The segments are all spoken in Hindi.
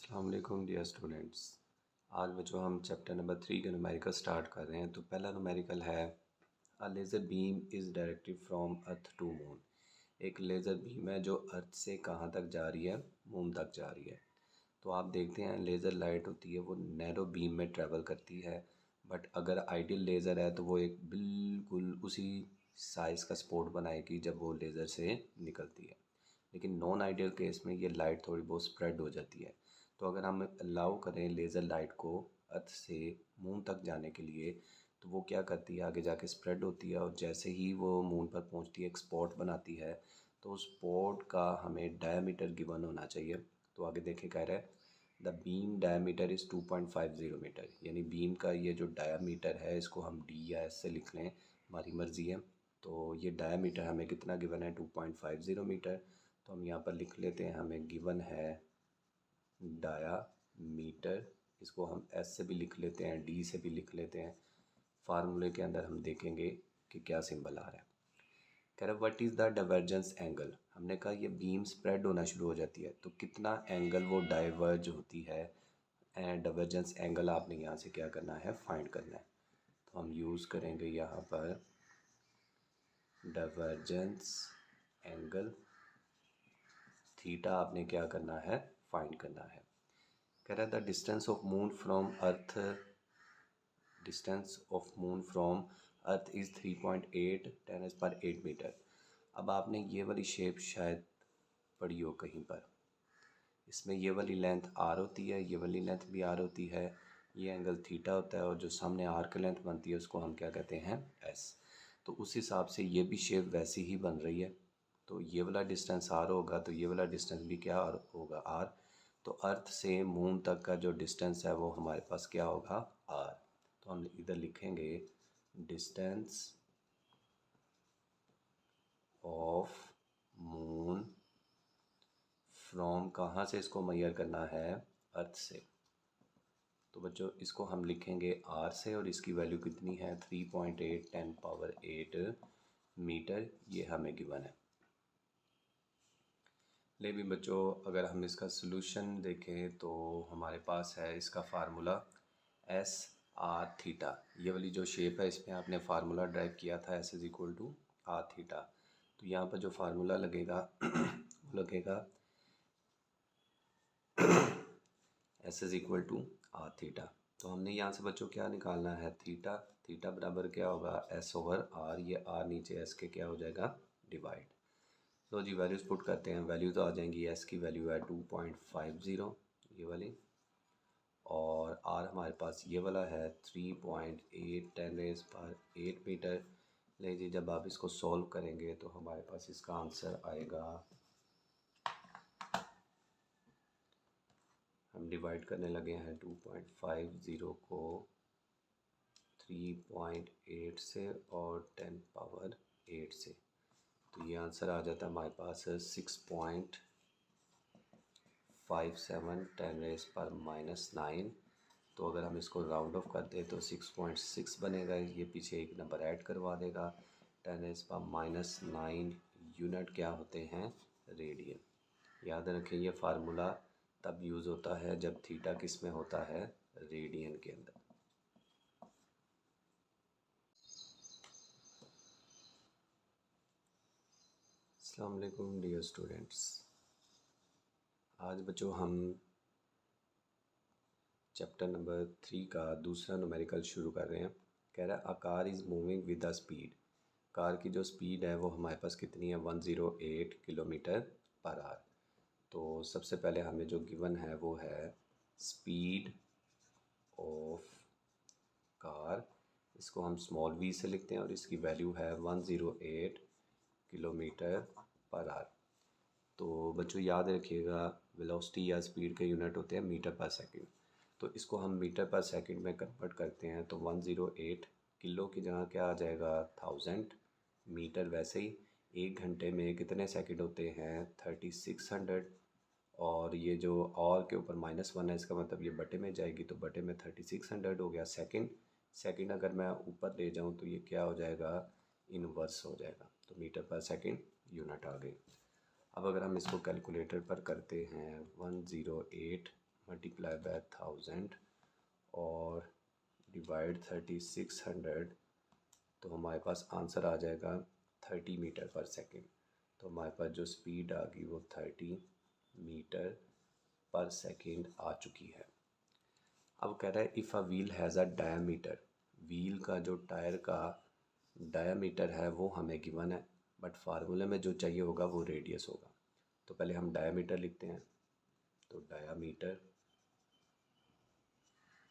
अस्सलाम वालेकुम डियर स्टूडेंट्स। आज बच्चों हम चैप्टर नंबर 3 का न्यूमेरिकल स्टार्ट कर रहे हैं। तो पहला न्यूमेरिकल है a laser beam is directed from earth to moon. एक लेज़र बीम है जो अर्थ से कहाँ तक जा रही है, मून तक जा रही है। तो आप देखते हैं लेज़र लाइट होती है वो नैरो बीम में ट्रैवल करती है, बट अगर आइडियल लेज़र है तो वो एक बिल्कुल उसी साइज़ का स्पॉट बनाएगी जब वो लेज़र से निकलती है। लेकिन नॉन आइडियल केस में ये लाइट थोड़ी बहुत स्प्रेड हो जाती है। तो अगर हम अलाउ करें लेज़र लाइट को अर्थ से मून तक जाने के लिए, तो वो क्या करती है, आगे जाके स्प्रेड होती है और जैसे ही वो मून पर पहुंचती है एक स्पॉट बनाती है। तो उस स्पॉट का हमें डायमीटर गिवन होना चाहिए। तो आगे देखें कह रहा है the beam diameter is 2.50 metre, यानी बीम का ये जो डायमीटर है इसको हम डी या एस से लिख लें, हमारी मर्ज़ी है। तो ये डायमीटर हमें कितना गिवन है, 2.50 मीटर। तो हम यहाँ पर लिख लेते हैं, हमें गिवन है डायामीटर। इसको हम एस से भी लिख लेते हैं, डी से भी लिख लेते हैं। फार्मूले के अंदर हम देखेंगे कि क्या सिंबल आ रहा है। कह रहा है what is the divergence angle. हमने कहा ये बीम स्प्रेड होना शुरू हो जाती है तो कितना एंगल वो डाइवर्ज होती है। एंड डाइवर्जेंस एंगल आपने यहाँ से क्या करना है, फाइंड करना है। तो हम यूज़ करेंगे यहाँ पर डाइवर्जेंस एंगल थीटा। आपने क्या करना है, फाइंड करना है। कह रहा है the distance of moon from earth, distance of moon from earth is 3.8 10⁸ metre. अब आपने ये वाली शेप शायद पढ़ी हो कहीं पर। इसमें ये वाली लेंथ आर होती है, ये वाली लेंथ भी आर होती है, ये एंगल थीटा होता है और जो सामने आर की लेंथ बनती है उसको हम क्या कहते हैं, एस। तो उस हिसाब से ये भी शेप वैसी ही बन रही है। तो ये वाला डिस्टेंस आर होगा तो ये वाला डिस्टेंस भी क्या होगा, आर। तो अर्थ से मून तक का जो डिस्टेंस है वो हमारे पास क्या होगा, आर। तो हम इधर लिखेंगे डिस्टेंस ऑफ मून फ्रॉम, कहाँ से इसको मेजर करना है, अर्थ से। तो बच्चों इसको हम लिखेंगे आर से और इसकी वैल्यू कितनी है, 3.8 10⁸ मीटर। ये हमें गिवन है। लेकिन बच्चों अगर हम इसका सलूशन देखें तो हमारे पास है इसका फार्मूला एस आर थीटा। ये वाली जो शेप है इसमें आपने फार्मूला ड्राइव किया था S is equal to R theta. तो यहाँ पर जो फार्मूला लगेगा वो लगेगा S is equal to R theta. तो हमने यहाँ से बच्चों क्या निकालना है, थीटा। थीटा बराबर क्या होगा, एस ओवर आर। ये आर नीचे एस के क्या हो जाएगा, डिवाइड। तो जी वैल्यूज़ पुट करते हैं, वैल्यू तो आ जाएंगी। एस की वैल्यू है 2.50 ये वाली, और आर हमारे पास ये वाला है 3.8 10⁸ मीटर। ले जी जब आप इसको सॉल्व करेंगे तो हमारे पास इसका आंसर आएगा, हम डिवाइड करने लगे हैं 2.50 को 3.8 से और 10⁸ से। तो ये आंसर आ जाता है हमारे पास 6.57 10⁻⁹ तो अगर हम इसको राउंड ऑफ कर दें तो 6.6 बनेगा। ये पीछे एक नंबर ऐड करवा देगा। 10⁻⁹ यूनिट क्या होते हैं, रेडियन। याद रखें ये फार्मूला तब यूज़ होता है जब थीटा किस में होता है, रेडियन के अंदर। अस्सलाम वालेकुम डियर स्टूडेंट्स। आज बच्चों हम चैप्टर नंबर 3 का दूसरा न्यूमेरिकल शुरू कर रहे हैं। कह रहा है a car is moving with the speed. Car की जो स्पीड है वो हमारे पास कितनी है, 108 किलोमीटर पर आवर। तो सबसे पहले हमें जो गिवन है वो है स्पीड ऑफ कार। इसको हम स्मॉल वी से लिखते हैं और इसकी वैल्यू है 108 किलोमीटर पर आवर। तो बच्चों याद रखिएगा वेलोसिटी या स्पीड के यूनिट होते हैं मीटर पर सेकंड। तो इसको हम मीटर पर सेकंड में कन्वर्ट करते हैं तो 108 किलो की जगह क्या आ जाएगा, 1000 मीटर। वैसे ही एक घंटे में कितने सेकंड होते हैं, 3600। और ये जो और के ऊपर -1 है इसका मतलब ये बटे में जाएगी तो बटे में 3600 हो गया सेकंड। सेकंड अगर मैं ऊपर ले जाऊँ तो ये क्या हो जाएगा, इनवर्स हो जाएगा। तो मीटर पर सेकंड यूनिट आ गई। अब अगर हम इसको कैलकुलेटर पर करते हैं 108 मल्टीप्लाई बाय 1000 और डिवाइड 3600, तो हमारे पास आंसर आ जाएगा 30 मीटर पर सेकेंड। तो हमारे पास जो स्पीड आ गई वो 30 मीटर पर सेकेंड आ चुकी है। अब कह रहा है if a wheel has a diameter, wheel का जो टायर का डायामीटर है वो हमें गिवन है, बट फार्मूले में जो चाहिए होगा वो रेडियस होगा। तो पहले हम डायामीटर लिखते हैं, तो डायामीटर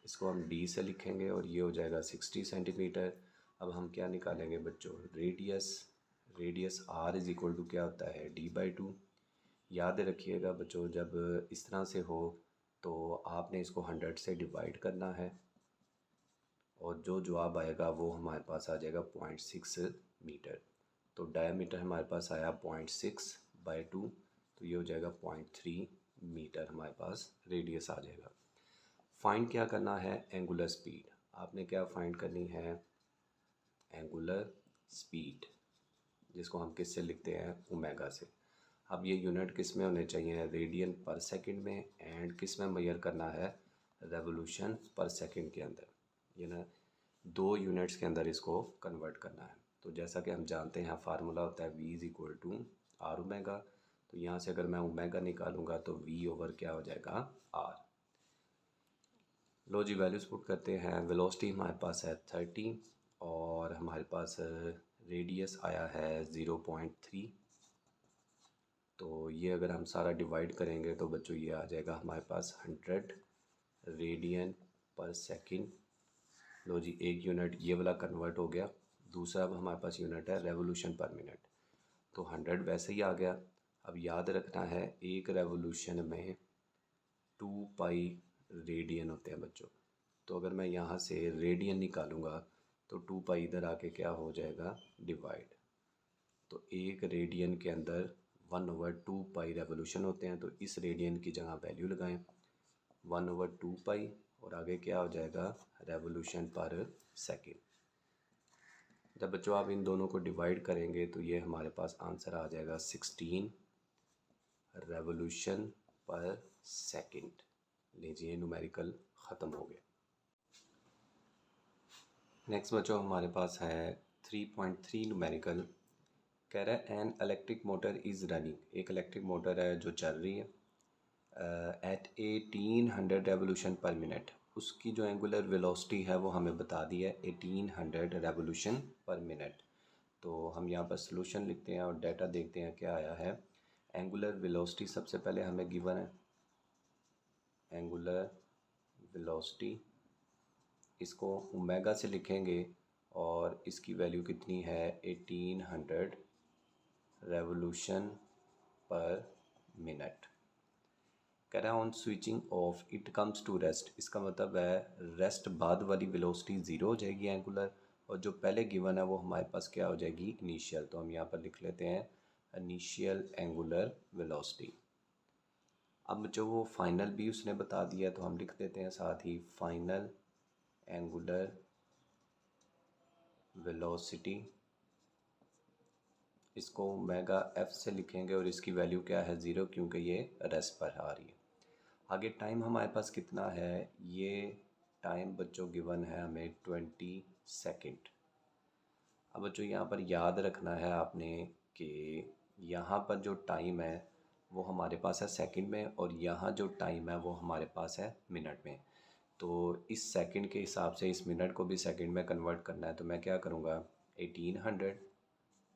इसको हम डी से लिखेंगे और ये हो जाएगा 60 सेंटीमीटर। अब हम क्या निकालेंगे बच्चों, radius. Radius R is equal to क्या होता है, d/2। याद रखिएगा बच्चों, जब इस तरह से हो तो आपने इसको 100 से डिवाइड करना है और जो जवाब आएगा वो हमारे पास आ जाएगा 0.6 मीटर। तो डायमीटर हमारे पास आया 0.6/2, तो ये हो जाएगा 0.3 मीटर हमारे पास रेडियस आ जाएगा। फाइंड क्या करना है, एंगुलर स्पीड। आपने क्या फाइंड करनी है, एंगुलर स्पीड, जिसको हम किससे लिखते हैं, ओमेगा से। अब ये यूनिट किस में होने चाहिए, रेडियन पर सेकंड में, एंड किस में मेजर करना है, रेवोल्यूशन पर सेकंड के अंदर। ये ना 2 यूनिट्स के अंदर इसको कन्वर्ट करना है। तो जैसा कि हम जानते हैं फार्मूला होता है V=R ओमेगा। तो यहाँ से अगर मैं ओमेगा निकालूंगा तो V ओवर क्या हो जाएगा, R। लो जी, वैल्यूज़ पुट करते हैं। वेलोसिटी हमारे पास है 30 और हमारे पास रेडियस आया है 0.3। तो ये अगर हम सारा डिवाइड करेंगे तो बच्चों ये आ जाएगा हमारे पास 100 रेडियन पर सेकंड। लो जी, एक यूनिट ये वाला कन्वर्ट हो गया। दूसरा अब हमारे पास यूनिट है रेवोल्यूशन पर मिनट। तो 100 वैसे ही आ गया। अब याद रखना है एक रेवोल्यूशन में 2 पाई रेडियन होते हैं बच्चों। तो अगर मैं यहाँ से रेडियन निकालूंगा तो 2 पाई इधर आके क्या हो जाएगा, डिवाइड। तो एक रेडियन के अंदर 1/2 पाई रेवोल्यूशन होते हैं। तो इस रेडियन की जगह वैल्यू लगाएं 1/2 पाई और आगे क्या हो जाएगा, रेवोल्यूशन पर सेकेंड। जब बच्चों आप इन दोनों को डिवाइड करेंगे तो ये हमारे पास आंसर आ जाएगा 16 रेवोल्यूशन पर सेकेंड। लीजिए, न्यूमेरिकल ख़त्म हो गया। नेक्स्ट बच्चों हमारे पास है 3.3 न्यूमेरिकल। कह रहा है an electric motor is running, एक इलेक्ट्रिक मोटर है जो चल रही है एट 1800 रेवोल्यूशन पर मिनट। उसकी जो एंगुलर वेलोसिटी है वो हमें बता दी है 1800 रेवोल्यूशन पर मिनट। तो हम यहाँ पर सॉल्यूशन लिखते हैं और डाटा देखते हैं क्या आया है। एंगुलर वेलोसिटी सबसे पहले हमें गिवन है, एंगुलर वेलोसिटी इसको ओमेगा से लिखेंगे और इसकी वैल्यू कितनी है 1800 रेवोल्यूशन पर मिनट। कह रहा है on switching off it comes to rest, इसका मतलब है रेस्ट बाद वाली वेलोसिटी ज़ीरो हो जाएगी एंगुलर, और जो पहले गिवन है वो हमारे पास क्या हो जाएगी, इनिशियल। तो हम यहाँ पर लिख लेते हैं इनिशियल एंगुलर वेलोसिटी। अब जो वो फाइनल भी उसने बता दिया तो हम लिख देते हैं साथ ही फाइनल एंगुलर वेलोसिटी। इसको ओमेगा एफ से लिखेंगे और इसकी वैल्यू क्या है, ज़ीरो, क्योंकि ये रेस्ट पर आ रही है। आगे टाइम हमारे पास कितना है, ये टाइम बच्चों गिवन है हमें 20 सेकेंड। अब बच्चों यहाँ पर याद रखना है आपने कि यहाँ पर जो टाइम है वो हमारे पास है सेकंड में और यहाँ जो टाइम है वो हमारे पास है मिनट में। तो इस सेकंड के हिसाब से इस मिनट को भी सेकंड में कन्वर्ट करना है। तो मैं क्या करूँगा, 1800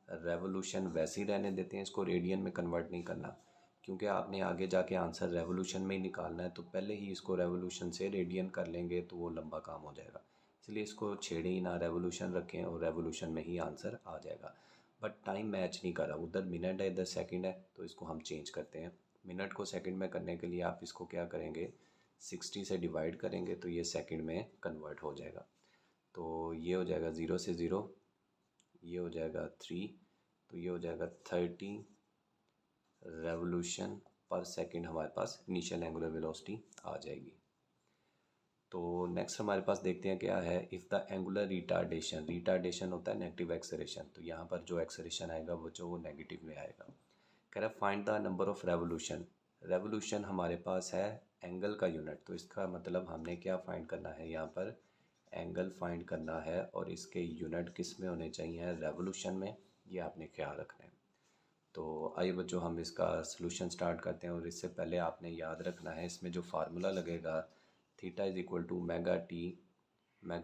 रेवोल्यूशन वैसे ही रहने देते हैं, इसको रेडियन में कन्वर्ट नहीं करना, क्योंकि आपने आगे जाके आंसर रेवोल्यूशन में ही निकालना है। तो पहले ही इसको रेवोल्यूशन से रेडियन कर लेंगे तो वो लंबा काम हो जाएगा, इसलिए इसको छेड़े ही ना, रेवोल्यूशन रखें और रेवोल्यूशन में ही आंसर आ जाएगा। बट टाइम मैच नहीं कर रहा, उधर मिनट है इधर सेकंड है, तो इसको हम चेंज करते हैं। मिनट को सेकंड में करने के लिए आप इसको क्या करेंगे, 60 से डिवाइड करेंगे तो ये सेकंड में कन्वर्ट हो जाएगा। तो ये हो जाएगा 0 से 0, ये हो जाएगा 3, तो ये हो जाएगा 30 रेवोल्यूशन पर सेकंड हमारे पास इनिशियल एंगुलर वेलोसिटी आ जाएगी। तो नेक्स्ट हमारे पास देखते हैं क्या है, if the angular retardation, retardation होता है नेगेटिव एक्सेलेरेशन, तो यहाँ पर जो एक्सेलेरेशन आएगा वो जो नेगेटिव में आएगा। कह रहा है find the number of revolution, revolution हमारे पास है एंगल का यूनिट, तो इसका मतलब हमने क्या फाइंड करना है, यहाँ पर एंगल फाइंड करना है और इसके यूनिट किस में होने चाहिए, रेवोल्यूशन में। ये आपने ख्याल रखना है। तो आइए बच्चों हम इसका सलूशन स्टार्ट करते हैं, और इससे पहले आपने याद रखना है इसमें जो फार्मूला लगेगा, theta is equal to mega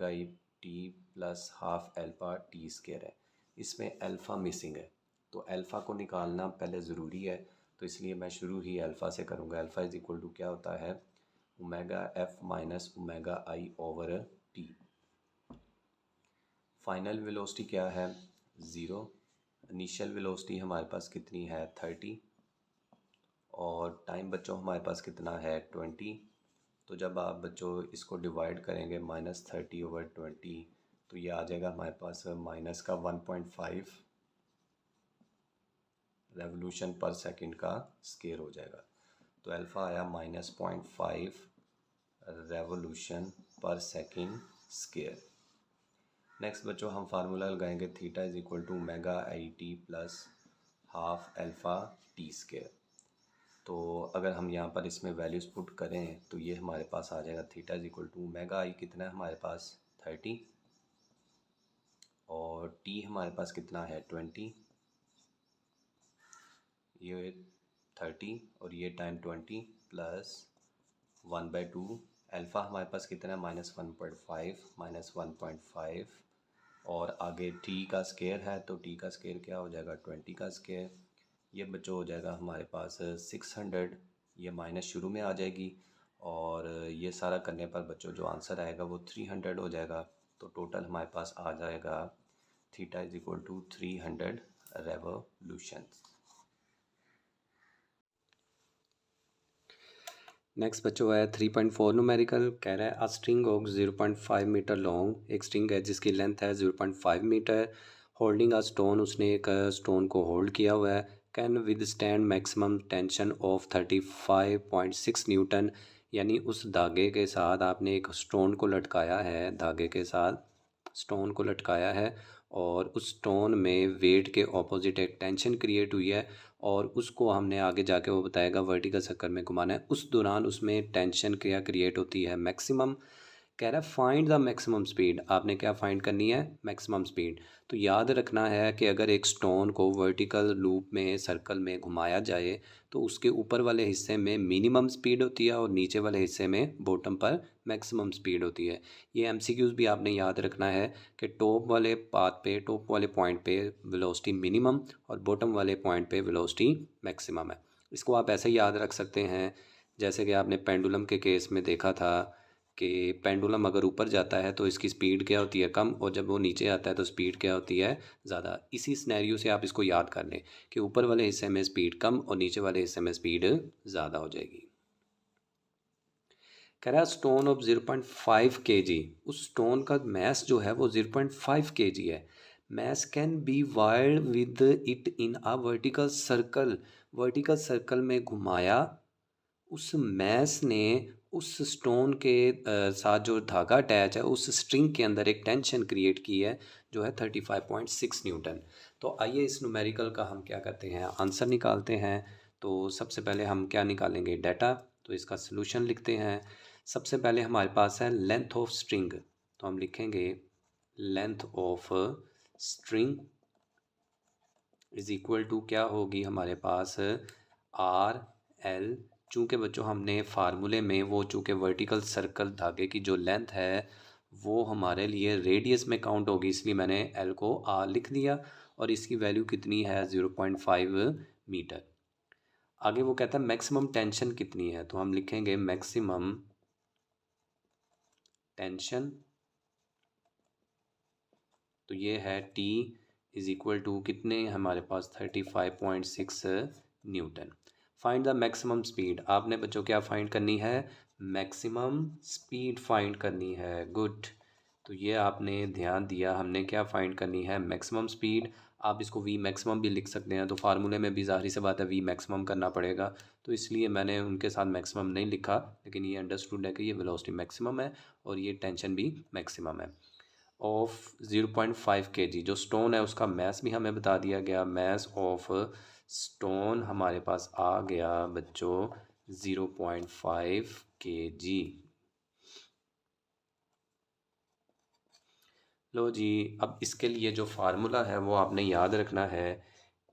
E T plus half alpha T square है। इसमें अल्फ़ा मिसिंग है, तो अल्फ़ा को निकालना पहले ज़रूरी है, तो इसलिए मैं शुरू ही अल्फ़ा से करूँगा। अल्फ़ा इज इक्वल टू क्या होता है, omega F minus omega I over T. Final velocity क्या है, ज़ीरो। इनिशियल वेलोसिटी हमारे पास कितनी है, 30, और टाइम बच्चों हमारे पास कितना है, 20। तो जब आप बच्चों इसको डिवाइड करेंगे -30/20, तो ये आ जाएगा हमारे पास माइनस का 1.5 रेवोल्यूशन पर सेकंड का स्केयर हो जाएगा। तो अल्फ़ा आया -0.5 रेवोल्यूशन पर सेकंड स्केयर। नेक्स्ट बच्चों हम फार्मूला लगाएंगे, theta is equal to mega I T plus half alpha T square. तो अगर हम यहाँ पर इसमें वैल्यूज़ पुट करें तो ये हमारे पास आ जाएगा, theta is equal to mega I कितना है हमारे पास 30, और टी हमारे पास कितना है 20, ये 30 और ये टाइम 20 प्लस 1/2। अल्फ़ा हमारे पास कितना है -1.5 और आगे टी का स्केयर है, तो टी का स्केयर क्या हो जाएगा, 20 का स्केयर। ये बच्चों हो जाएगा हमारे पास 600, ये माइनस शुरू में आ जाएगी, और ये सारा करने पर बच्चों जो आंसर आएगा वो 300 हो जाएगा। तो टोटल हमारे पास आ जाएगा theta is equal to 300 revolution. Next बच्चों है 3.4 न्यूमेरिकल, कह रहा है a string of 0.5 metre long, एक स्ट्रिंग है जिसकी लेंथ है 0.5 मीटर, होल्डिंग अ स्टोन, उसने एक स्टोन को होल्ड किया हुआ है, can with stand maximum tension of 35.6 Newton. यानी उस धागे के साथ आपने एक स्टोन को लटकाया है, धागे के साथ स्टोन को लटकाया है, और उस स्टोन में वेट के ऑपोजिट एक टेंशन क्रिएट हुई है, और उसको हमने आगे जाके वो बताएगा वर्टिकल सर्कल में घुमाना है। उस दौरान उसमें टेंशन क्या क्रिएट होती है, मैक्सिमम। कह रहा है फाइंड द मैक्सिमम स्पीड, आपने क्या फाइंड करनी है, मैक्सिमम स्पीड। तो याद रखना है कि अगर एक स्टोन को वर्टिकल लूप में सर्कल में घुमाया जाए तो उसके ऊपर वाले हिस्से में मिनिमम स्पीड होती है और नीचे वाले हिस्से में बॉटम पर मैक्सिमम स्पीड होती है। ये एमसीक्यूज़ भी आपने याद रखना है कि टॉप वाले पाथ पे, टॉप वाले पॉइंट पे वेलोसिटी मिनिमम और बॉटम वाले पॉइंट पे वेलोसिटी मैक्सिमम है। इसको आप ऐसे ही याद रख सकते हैं जैसे कि आपने पेंडुलम के केस में देखा था कि पेंडुलम अगर ऊपर जाता है तो इसकी स्पीड क्या होती है, कम, और जब वो नीचे आता है तो स्पीड क्या होती है, ज़्यादा। इसी सिनेरियो से आप इसको याद कर लें कि ऊपर वाले हिस्से में स्पीड कम और नीचे वाले हिस्से में स्पीड ज़्यादा हो जाएगी। कह रहा है स्टोन ऑफ 0.5 kg, उस स्टोन का मैस जो है वो 0.5 kg है। Mass can be whirled with it in a vertical circle, vertical circle में घुमाया, उस मैस ने उस स्टोन के साथ जो धागा अटैच है उस स्ट्रिंग के अंदर एक टेंशन क्रिएट की है जो है 35.6 न्यूटन। तो आइए इस न्यूमेरिकल का हम क्या करते हैं, आंसर निकालते हैं। तो सबसे पहले हम क्या निकालेंगे, डाटा। तो इसका सलूशन लिखते हैं। सबसे पहले हमारे पास है लेंथ ऑफ स्ट्रिंग, तो हम लिखेंगे length of string is equal to क्या होगी हमारे पास, आर एल। चूँकि बच्चों हमने फार्मूले में वो चूँकि वर्टिकल सर्कल धागे की जो लेंथ है वो हमारे लिए रेडियस में काउंट होगी, इसलिए मैंने एल को आर लिख दिया, और इसकी वैल्यू कितनी है 0.5 मीटर। आगे वो कहता है मैक्सिमम टेंशन कितनी है, तो हम लिखेंगे मैक्सिमम टेंशन, तो ये है टी इज इक्वल टू कितने हमारे पास 35.6 Newton. Find the maximum speed, आपने बच्चों क्या फाइंड करनी है, मैक्सिमम स्पीड फाइंड करनी है। गुड, तो ये आपने ध्यान दिया, हमने क्या फाइंड करनी है, मैक्सिमम स्पीड। आप इसको वी मैक्सिमम भी लिख सकते हैं, तो फार्मूले में भी ज़ाहिर सी बात है वी मैक्सिमम करना पड़ेगा, तो इसलिए मैंने उनके साथ मैक्सिमम नहीं लिखा, लेकिन ये अंडरस्टूड है कि ये वेलोसिटी मैक्सिमम है और ये टेंशन भी मैक्सिमम है। ऑफ 0.5 kg, जो स्टोन है उसका मैस भी हमें बता दिया गया, मैस ऑफ स्टोन हमारे पास आ गया बच्चों 0.5 kg। लो जी, अब इसके लिए जो फार्मूला है वो आपने याद रखना है।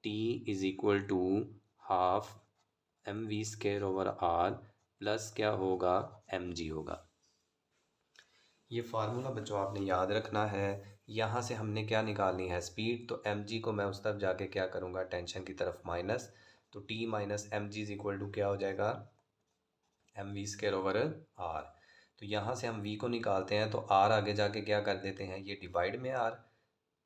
T is equal to half mv² plus क्या होगा mg होगा। ये फार्मूला बच्चों आपने याद रखना है। यहाँ से हमने क्या निकालनी है स्पीड, तो mg को मैं उस तरफ जाके क्या करूँगा टेंशन की तरफ माइनस, तो T minus mg is equal to क्या हो जाएगा mv²/r। तो यहाँ से हम v को निकालते हैं तो r आगे जाके क्या कर देते हैं ये डिवाइड में r,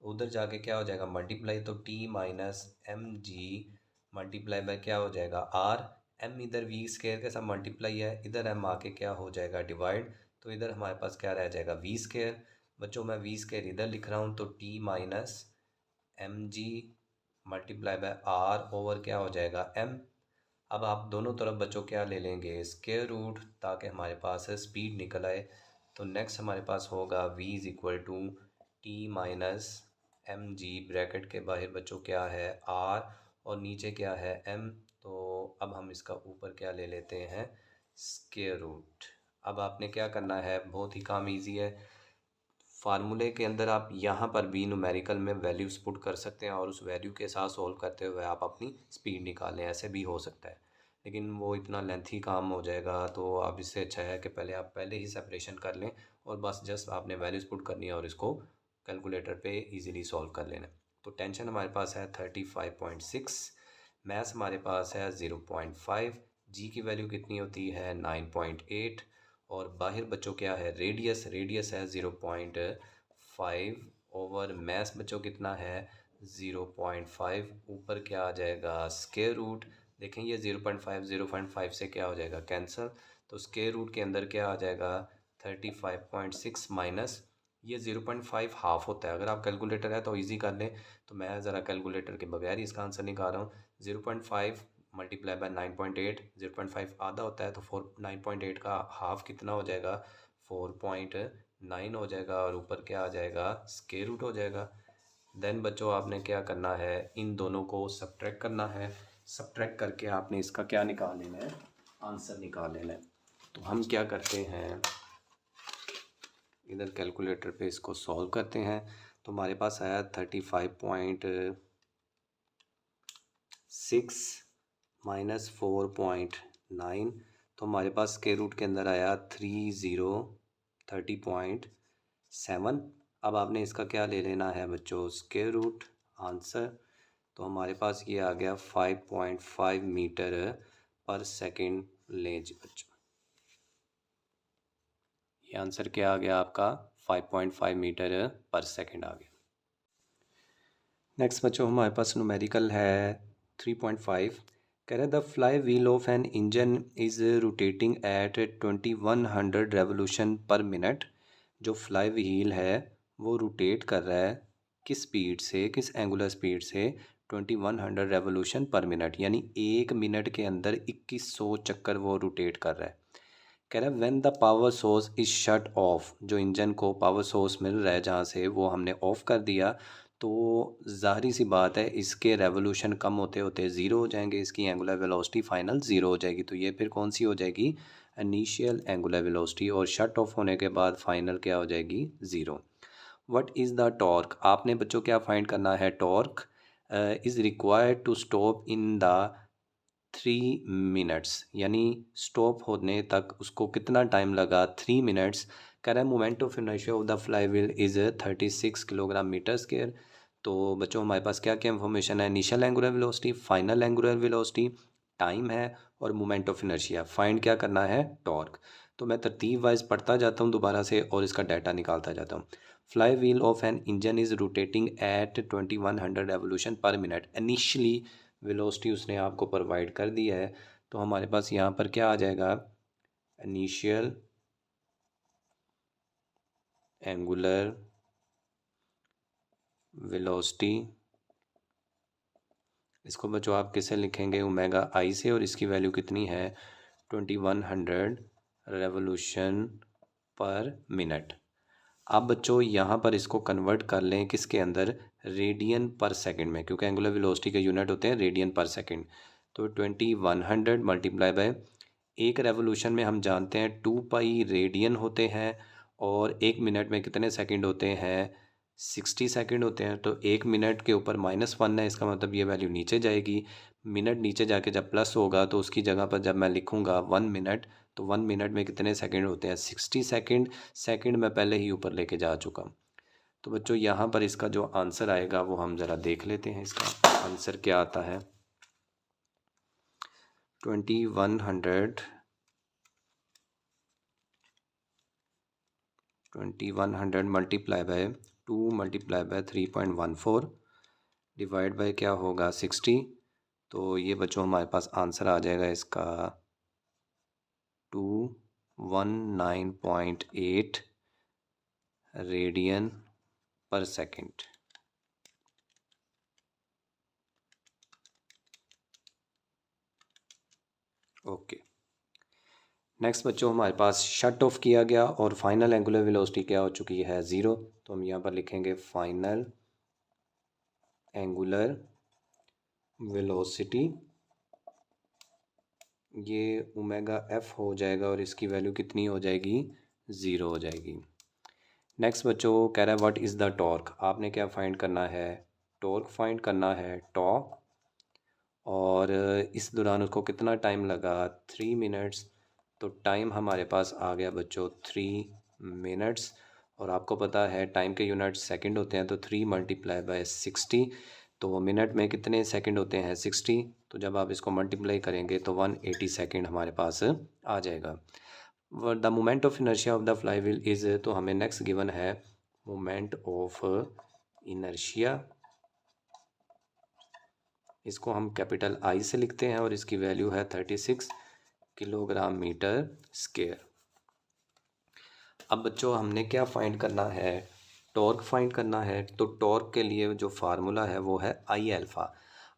उधर जाके क्या हो जाएगा मल्टीप्लाई, तो T minus mg multiply by क्या हो जाएगा r, m इधर v² के साथ मल्टीप्लाई है, इधर m आके क्या हो जाएगा डिवाइड, तो इधर हमारे पास क्या रह जाएगा v²। बच्चों मैं v² इधर लिख रहा हूँ, तो T minus mg multiply by r over क्या हो जाएगा m। अब आप दोनों तरफ बच्चों क्या ले लेंगे स्क्वायर रूट, ताकि हमारे पास स्पीड निकल आए। तो नेक्स्ट हमारे पास होगा v is equal to T minus M G, bracket के बाहर बच्चों क्या है r और नीचे क्या है m। तो अब हम इसका ऊपर क्या ले लेते हैं स्क्वायर रूट। अब आपने क्या करना है, बहुत ही काम इजी है। फार्मूले के अंदर आप यहाँ पर भी न्यूमेरिकल में वैल्यूज़ पुट कर सकते हैं और उस वैल्यू के साथ सॉल्व करते हुए आप अपनी स्पीड निकालें, ऐसे भी हो सकता है, लेकिन वो इतना लेंथी काम हो जाएगा। तो अब इससे अच्छा है कि पहले ही सेपरेशन कर लें और बस जस्ट आपने वैल्यूज़ पुट करनी है और इसको कैलकुलेटर पे इजीली सॉल्व कर लेना। तो टेंशन हमारे पास है 35.6, मैथ्स हमारे पास है 0.5, जी की वैल्यू कितनी होती है 9.8 और बाहर बच्चों क्या है रेडियस है 0.5 ओवर मैथ बच्चों कितना है 0.5, ऊपर क्या आ जाएगा स्क्वायर रूट। देखें ये 0.5 से क्या हो जाएगा कैंसिल, तो स्क्वायर रूट के अंदर क्या आ जाएगा 35.6 माइनस ये 0.5 हाफ होता है। अगर आप कैलकुलेटर है तो इजी कर लें, तो मैं ज़रा कैलकुलेटर के बगैर ही इसका आंसर निकाल रहा हूँ। 0.5 मल्टीप्लाई बाय 9.8, 0.5 आधा होता है तो 9.8 का हाफ कितना हो जाएगा 4.9 हो जाएगा और ऊपर क्या आ जाएगा स्क्वायर रूट हो जाएगा। देन बच्चों आपने क्या करना है इन दोनों को सब्ट्रैक्ट करना है, सब्ट्रैक्ट करके आपने इसका क्या निकाल लेना है आंसर निकाल लेना है। तो हम क्या करते हैं इधर कैलकुलेटर पे इसको सॉल्व करते हैं, तो हमारे पास आया 35.6 माइनस 4.9, तो हमारे पास स्क्वायर रूट के अंदर आया 30.7। अब आपने इसका क्या ले लेना है बच्चों स्क्वायर रूट आंसर, तो हमारे पास ये आ गया 5.5 मीटर पर सेकंड लेंज बच्चों। ये आंसर क्या आ गया आपका 5.5 मीटर पर सेकंड आ गया। नेक्स्ट बच्चों हमारे पास न्यूमेरिकल है 3.5, कह रहे the fly wheel of an engine is rotating at 2100 revolution per minute. जो फ्लाई व्हील है वो रोटेट कर रहा है किस स्पीड से, किस एंगुलर स्पीड से 2100 रेवोल्यूशन पर मिनट, यानी 1 मिनट के अंदर 2100 चक्कर वो रोटेट कर रहा है। कह रहा है when the power source is shut off, जो इंजन को पावर सोर्स मिल रहा है जहाँ से वो हमने ऑफ कर दिया, तो ज़ाहिर सी बात है इसके रेवोल्यूशन कम होते होते ज़ीरो हो जाएंगे, इसकी एंगुलर वेलोसिटी फाइनल ज़ीरो हो जाएगी। तो ये फिर कौन सी हो जाएगी इनिशियल एंगुलर वेलोसिटी, और शट ऑफ होने के बाद फाइनल क्या हो जाएगी zero. What is the torque, आपने बच्चों क्या फाइंड करना है torque is required to stop in the 3 minutes, यानी स्टॉप होने तक उसको कितना टाइम लगा 3 मिनट्स। कह रहा है moment of inertia of the fly wheel is 36 kilogram metre square. तो बच्चों हमारे पास क्या क्या इन्फॉर्मेशन है, initial angular velocity, final angular velocity, time है और मोमेंट ऑफ इनर्शिया। फाइंड क्या करना है टॉर्क। तो मैं तरतीब वाइज पढ़ता जाता हूँ दोबारा से और इसका डाटा निकालता जाता हूँ। Fly wheel of an engine is rotating at 2100 revolution per minute, initially velocity उसने आपको प्रोवाइड कर दी है। तो हमारे पास यहाँ पर क्या आ जाएगा इनिशियल एंगुलर वेलोसिटी, इसको बच्चों आप किससे लिखेंगे ओमेगा आई से, और इसकी वैल्यू कितनी है 2100 रेवोल्यूशन पर मिनट। अब बच्चों यहाँ पर इसको कन्वर्ट कर लें किसके अंदर रेडियन पर सेकंड में, क्योंकि एंगुलर वेलोसिटी के यूनिट होते हैं रेडियन पर सेकंड। तो 2100 मल्टीप्लाई बाय, एक रेवोल्यूशन में हम जानते हैं 2 पाई रेडियन होते हैं, और एक मिनट में कितने सेकंड होते हैं, 60 सेकंड होते हैं। तो एक मिनट के ऊपर -1 है, इसका मतलब ये वैल्यू नीचे जाएगी। मिनट नीचे जाके जब प्लस होगा तो उसकी जगह पर जब मैं लिखूँगा 1 मिनट, तो 1 मिनट में कितने सेकंड होते हैं, 60 सेकंड। सेकंड मैं पहले ही ऊपर लेके जा चुका हूँ। तो बच्चों यहाँ पर इसका जो आंसर आएगा वो हम ज़रा देख लेते हैं, इसका आंसर क्या आता है। 2100 multiply by 2 multiply by 3.14 divide by क्या होगा 60। तो ये बच्चों हमारे पास आंसर आ जाएगा इसका 219.8 रेडियन पर सेकंड। ओके, नेक्स्ट बच्चों हमारे पास शट ऑफ किया गया और फाइनल एंगुलर वेलोसिटी क्या हो चुकी है, 0। तो हम यहाँ पर लिखेंगे फाइनल एंगुलर वेलोसिटी, ये ओमेगा एफ हो जाएगा और इसकी वैल्यू कितनी हो जाएगी, 0 हो जाएगी। नेक्स्ट बच्चों कह रहा है व्हाट इज़ द टॉर्क, आपने क्या फाइंड करना है, टॉर्क फाइंड करना है, टॉर्क। और इस दौरान उसको कितना टाइम लगा, 3 मिनट्स। तो टाइम हमारे पास आ गया बच्चों 3 मिनट्स। और आपको पता है टाइम के यूनिट सेकंड होते हैं, तो 3 मल्टीप्लाई बाय 60, तो मिनट में कितने सेकंड होते हैं, 60। तो जब आप इसको मल्टीप्लाई करेंगे तो 180 सेकंड हमारे पास आ जाएगा। The moment of inertia of the fly wheel is, तो हमें नेक्स्ट गिवन है मोमेंट ऑफ इनर्शिया, इसको हम कैपिटल आई से लिखते हैं और इसकी वैल्यू है 36 किलोग्राम मीटर स्क्वायर। अब बच्चों हमने क्या फाइंड करना है, टॉर्क फाइंड करना है। तो टॉर्क के लिए जो फार्मूला है वो है आई अल्फ़ा।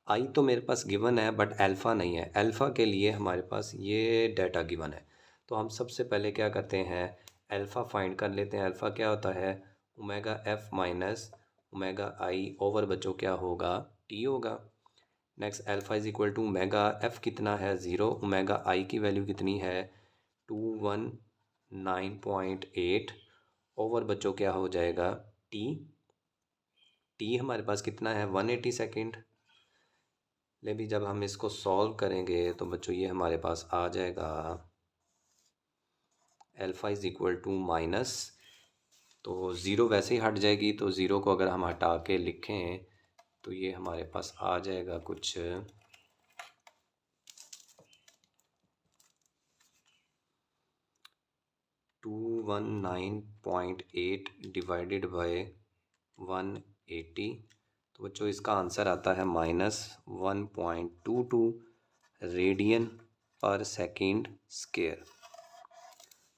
आई तो मेरे पास गिवन है बट अल्फ़ा नहीं है। अल्फ़ा के लिए हमारे पास ये डाटा गिवन है। तो हम सबसे पहले क्या करते हैं, अल्फ़ा फाइंड कर लेते हैं। अल्फ़ा क्या होता है, omega F minus omega I over बच्चों क्या होगा, टी होगा। Next alpha is equal to omega F कितना है, 0। ओमेगा आई की वैल्यू कितनी है, 219.8 ओवर बच्चों क्या हो जाएगा, टी। टी हमारे पास कितना है, 180 सेकेंड। ले भी जब हम इसको सॉल्व करेंगे तो बच्चों ये हमारे पास आ जाएगा alpha is equal to minus, तो ज़ीरो वैसे ही हट जाएगी, तो ज़ीरो को अगर हम हटा के लिखें तो ये हमारे पास आ जाएगा कुछ 219.8 डिवाइडेड बाय 180। तो बच्चों इसका आंसर आता है -1.22 रेडियन पर सेकेंड स्क्वायर।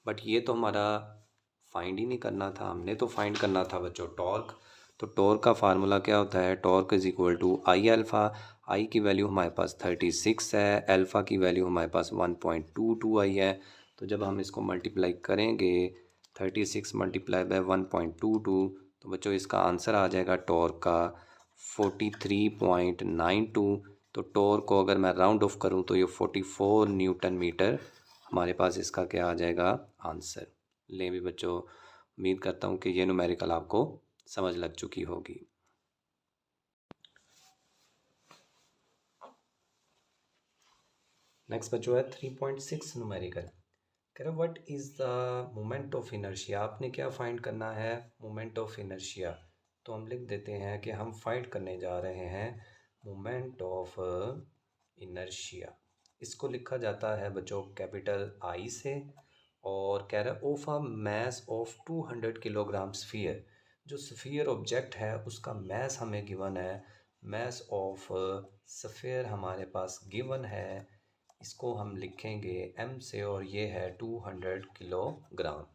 बट ये तो हमारा फाइंड ही नहीं करना था, हमने तो फाइंड करना था बच्चों टॉर्क। तो टॉर्क का फार्मूला क्या होता है, torque is equal to I alpha. I की वैल्यू हमारे पास 36 है, अल्फ़ा की वैल्यू हमारे पास 1.22 आई है। तो जब हम इसको मल्टीप्लाई करेंगे 36 मल्टीप्लाई बाय 1.22, तो बच्चों इसका आंसर आ जाएगा टॉर्क का 43.92। तो टॉर्क को अगर मैं राउंड ऑफ करूं तो ये 44 न्यूटन मीटर हमारे पास इसका क्या आ जाएगा आंसर। लें भी बच्चों, उम्मीद करता हूँ कि ये न्यूमेरिकल आपको समझ लग चुकी होगी। नेक्स्ट बच्चों है 3.6 न्यूमेरिकल। कह रहा what is the moment of inertia, आपने क्या फाइंड करना है, मोमेंट ऑफ इनर्शिया। तो हम लिख देते हैं कि हम फाइंड करने जा रहे हैं मोमेंट ऑफ इनर्शिया। इसको लिखा जाता है बच्चों कैपिटल आई से, और कह रहा है of a mass of 200 kilogram sphere. जो स्फीयर ऑब्जेक्ट है उसका मैस हमें गिवन है, मैस ऑफ स्फीयर हमारे पास गिवन है। इसको हम लिखेंगे एम से और ये है 200 किलोग्राम।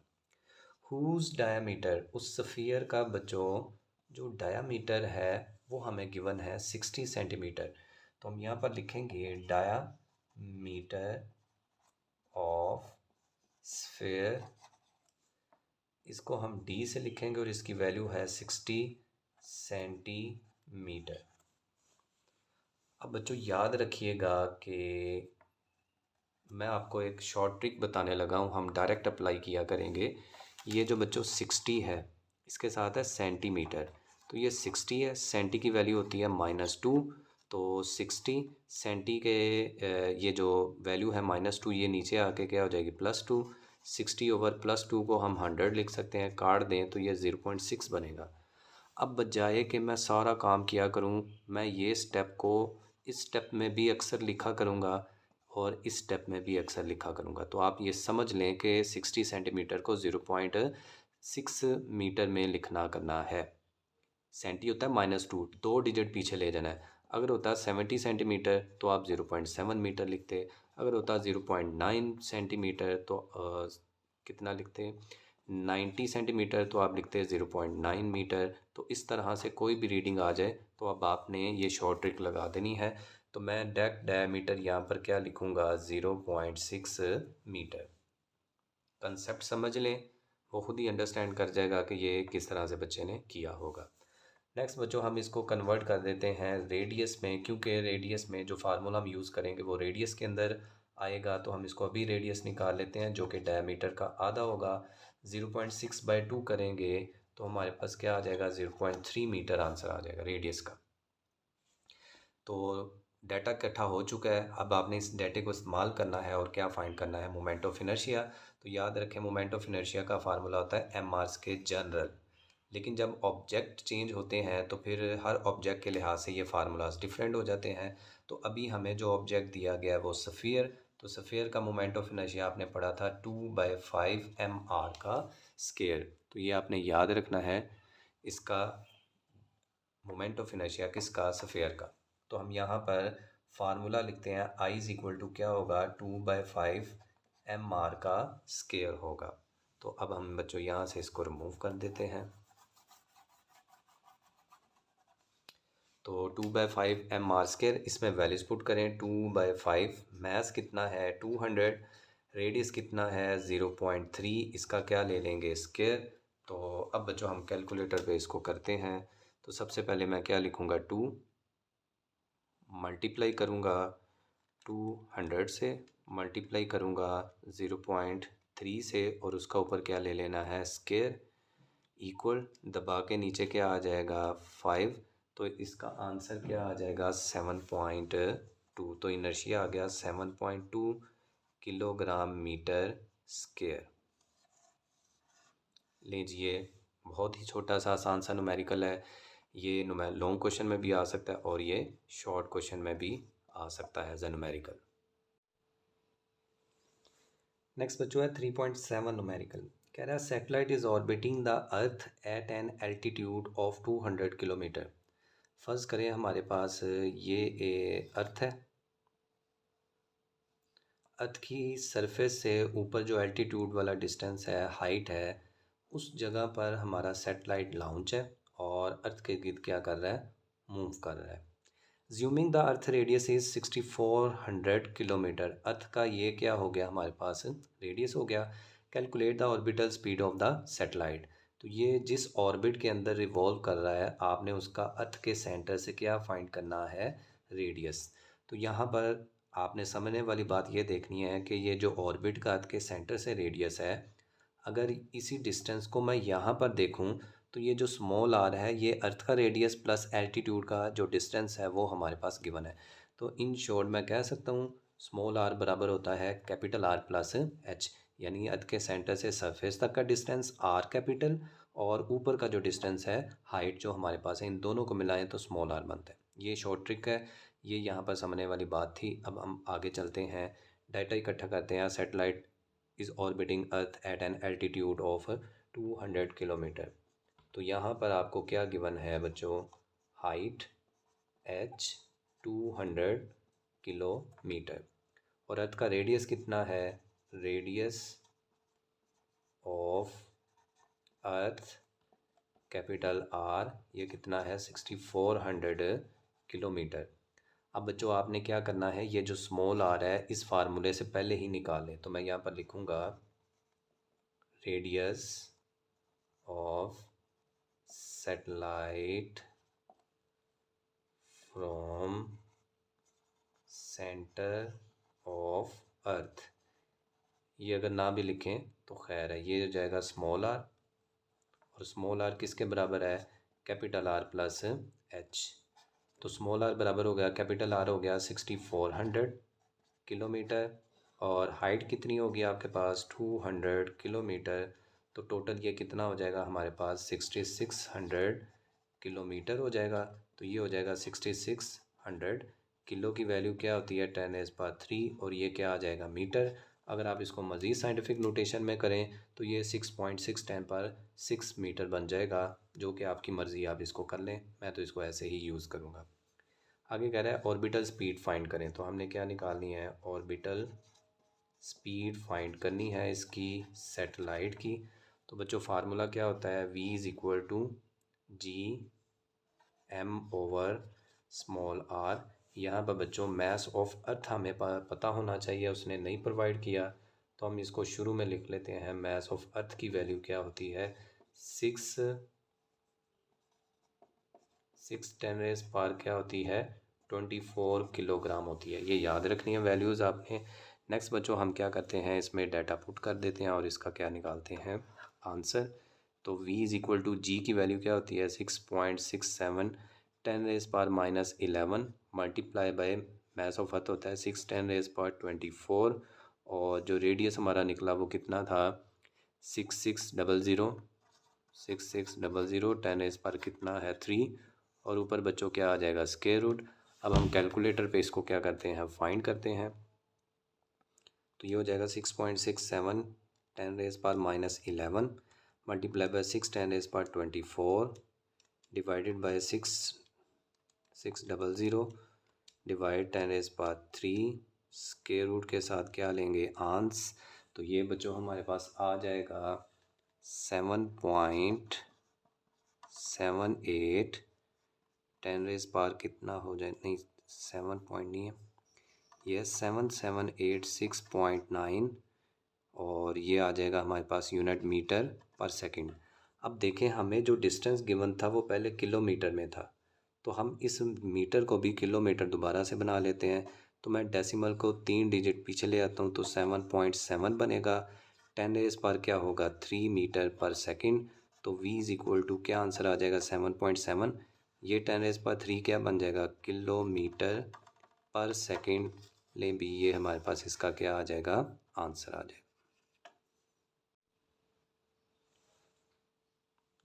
हुज डायामीटर, उस स्फीयर का बच्चों जो डायामीटर है वो हमें गिवन है 60 सेंटीमीटर। तो हम यहाँ पर लिखेंगे डायामीटर ऑफ स्फीयर, इसको हम डी से लिखेंगे और इसकी वैल्यू है 60 सेंटीमीटर। अब बच्चों याद रखिएगा कि मैं आपको एक शॉर्ट ट्रिक बताने लगा हूँ, हम डायरेक्ट अप्लाई किया करेंगे। ये जो बच्चों 60 है, इसके साथ है सेंटीमीटर, तो ये 60 है, सेंटी की वैल्यू होती है -2, तो 60 सेंटी के ये जो वैल्यू है -2, ये नीचे आके क्या हो जाएगी +2। 60/+2 को हम 100 लिख सकते हैं, काट दें तो ये 0.6 बनेगा। अब बजाय कि मैं सारा काम किया करूं, मैं ये स्टेप को इस स्टेप में भी अक्सर लिखा करूंगा और इस स्टेप में भी अक्सर लिखा करूंगा। तो आप ये समझ लें कि 60 सेंटीमीटर को 0.6 मीटर में लिखना करना है। सेंटी होता है -2, 2 डिजिट पीछे ले जाना है। अगर होता है 70 सेंटीमीटर तो आप 0.7 मीटर लिखते। अगर होता 0.9 सेंटीमीटर तो कितना लिखते, 90 सेंटीमीटर तो आप लिखते हैं 0.9 मीटर। तो इस तरह से कोई भी रीडिंग आ जाए तो अब आपने ये शॉर्ट ट्रिक लगा देनी है। तो मैं डेक डायमीटर यहाँ पर क्या लिखूँगा, 0.6 मीटर। कंसेप्ट समझ लें, वो खुद ही अंडरस्टैंड कर जाएगा कि ये किस तरह से बच्चे ने किया होगा। नेक्स्ट बच्चों हम इसको कन्वर्ट कर देते हैं रेडियस में, क्योंकि रेडियस में जो फार्मूला हम यूज़ करेंगे वो रेडियस के अंदर आएगा। तो हम इसको अभी रेडियस निकाल लेते हैं जो कि डायमीटर का आधा होगा। 0.6/2 करेंगे तो हमारे पास क्या आ जाएगा, 0.3 मीटर आंसर आ जाएगा रेडियस का। तो डाटा इकट्ठा हो चुका है, अब आपने इस डाटे को इस्तेमाल करना है और क्या फाइंड करना है, मोमेंट ऑफ इनर्शिया। तो याद रखें मोमेंट ऑफ इनर्शिया का फार्मूला होता है mr के जनरल। लेकिन जब ऑब्जेक्ट चेंज होते हैं तो फिर हर ऑब्जेक्ट के लिहाज से ये फार्मूलाज डिफरेंट हो जाते हैं। तो अभी हमें जो ऑब्जेक्ट दिया गया है वो सफ़ियर, तो सफ़ियर का मोमेंट ऑफ इनर्शिया आपने पढ़ा था 2/5 mr का स्केयर। तो ये आपने याद रखना है, इसका मोमेंट ऑफ इनर्शिया किसका, सफ़ियर का। तो हम यहाँ पर फार्मूला लिखते हैं, आई इज़ इक्वल टू क्या होगा, 2/5 mr का स्केयर होगा। तो अब हम बच्चों यहाँ से इसको रिमूव कर देते हैं। तो 2/5 mr स्केयर, इसमें वैल्यूज पुट करें। 2/5 मैथ कितना है 200, रेडियस कितना है 0.3, इसका क्या ले लेंगे स्केयर। तो अब बच्चों हम कैलकुलेटर पे इसको करते हैं। तो सबसे पहले मैं क्या लिखूँगा, 2 मल्टीप्लाई करूँगा 200 से, मल्टीप्लाई करूँगा 0.3 से और उसका ऊपर क्या ले लेना है स्केयर, इक्वल दबा के नीचे क्या आ जाएगा 5। तो इसका आंसर क्या आ जाएगा 7.2। तो इनर्शिया आ गया 7.2 किलोग्राम मीटर स्केयर। लीजिए, बहुत ही छोटा सा आसान सा न्यूमेरिकल है। ये लॉन्ग क्वेश्चन में भी आ सकता है और ये शॉर्ट क्वेश्चन में भी आ सकता है एज अ न्यूमेरिकल। नेक्स्ट बच्चों है 3.7 न्यूमेरिकल। कह रहा है satellite is orbiting the earth at an altitude of 200 kilometre. फ़र्ज़ करें हमारे पास ये अर्थ है, अर्थ की सरफेस से ऊपर जो एल्टीट्यूड वाला डिस्टेंस है, हाइट है, उस जगह पर हमारा सैटेलाइट लॉन्च है और अर्थ के गिर्द क्या कर रहा है, मूव कर रहा है। Assuming the earth radius is 6400 kilometre. Earth का ये क्या हो गया हमारे पास, रेडियस हो गया। Calculate the orbital speed of the satellite. तो ये जिस ऑर्बिट के अंदर रिवॉल्व कर रहा है, आपने उसका अर्थ के सेंटर से क्या फाइंड करना है, रेडियस। तो यहाँ पर आपने समझने वाली बात ये देखनी है कि ये जो ऑर्बिट का अर्थ के सेंटर से रेडियस है, अगर इसी डिस्टेंस को मैं यहाँ पर देखूँ तो ये जो स्मॉल आर है ये अर्थ का रेडियस प्लस एल्टीट्यूड का जो डिस्टेंस है वो हमारे पास गिवन है। तो इन शॉर्ट मैं कह सकता हूँ स्मॉल आर बराबर होता है कैपिटल आर प्लस एच, यानी अर्थ के सेंटर से सरफेस तक का डिस्टेंस आर कैपिटल और ऊपर का जो डिस्टेंस है हाइट जो हमारे पास है, इन दोनों को मिलाएं तो स्मॉल आर बनता है। ये शॉर्ट ट्रिक है, ये यहाँ पर समझने वाली बात थी। अब हम आगे चलते हैं, डाटा इकट्ठा करते हैं। Satellite is orbiting earth at an altitude of 200 kilometre. तो यहाँ पर आपको क्या गिवन है बच्चों, हाइट h 200 किलोमीटर और अर्थ का रेडियस कितना है, radius of earth capital R ये कितना है 6400 किलोमीटर। अब बच्चों आपने क्या करना है, ये जो स्मॉल आर है इस फार्मूले से पहले ही निकालें। तो मैं यहाँ पर लिखूँगा radius of satellite from centre of earth. ये अगर ना भी लिखें तो खैर है, ये हो जाएगा स्मॉल आर, और स्मॉल आर किसके बराबर है, कैपिटल आर प्लस एच। तो स्मॉल आर बराबर हो गया, कैपिटल आर हो गया 6400 किलोमीटर, और हाइट कितनी होगी आपके पास 200 किलोमीटर। तो टोटल ये कितना हो जाएगा हमारे पास 6600 किलोमीटर हो जाएगा। तो ये हो जाएगा 6600 किलो की वैल्यू क्या होती है 10⁻3, और ये क्या आ जाएगा मीटर। अगर आप इसको मज़ीद साइंटिफिक नोटेशन में करें तो ये 6.6 मीटर बन जाएगा, जो कि आपकी मर्ज़ी, आप इसको कर लें, मैं तो इसको ऐसे ही यूज़ करूँगा। आगे कह रहा है ऑर्बिटल स्पीड फाइंड करें, तो हमने क्या निकालनी है, ऑर्बिटल स्पीड फाइंड करनी है इसकी सैटेलाइट की। तो बच्चों फार्मूला क्या होता है, v is equal to G M over small R. यहाँ पर बच्चों मैस ऑफ अर्थ हमें पता होना चाहिए, उसने नहीं प्रोवाइड किया, तो हम इसको शुरू में लिख लेते हैं। मैस ऑफ अर्थ की वैल्यू क्या होती है, 6 × 10⁻⁴ क्या होती है 24 किलोग्राम होती है। ये याद रखनी है वैल्यूज़ आपने। नेक्स्ट बच्चों हम क्या करते हैं, इसमें डाटा पुट कर देते हैं और इसका क्या निकालते हैं आंसर। तो v इज़ इक्वल टू जी की वैल्यू क्या होती है 6.67 10⁻11 multiply by mass of earth होता है 6 × 10⁻24, और जो रेडियस हमारा निकला वो कितना था 6600 10⁻³ कितना है 3, और ऊपर बच्चों क्या आ जाएगा स्क्वायर रूट। अब हम कैलकुलेटर पे इसको क्या करते हैं फाइंड करते हैं। तो ये हो जाएगा 6.67 10⁻11 multiply by 6 10⁻24 divided by 600 divide 10⁻3 square root के साथ क्या लेंगे आंस। तो ये बच्चों हमारे पास आ जाएगा 7.78 10⁻, कितना हो जाए, नहीं 7 पॉइंट नहीं है, ये 7786.9, और ये आ जाएगा हमारे पास यूनिट मीटर पर सेकंड। अब देखें हमें जो डिस्टेंस गिवन था वो पहले किलोमीटर में था, तो हम इस मीटर को भी किलोमीटर दोबारा से बना लेते हैं। तो मैं डेसिमल को 3 डिजिट पीछे ले आता हूँ, तो 7.7 बनेगा। 10⁻, क्या होगा 3 मीटर पर सेकंड। तो v इज़ इक्वल टू क्या आंसर आ जाएगा 7.7, ये 10⁻3 क्या बन जाएगा किलोमीटर पर सेकंड ले भी, ये हमारे पास इसका क्या आ जाएगा आंसर आ जाएगा।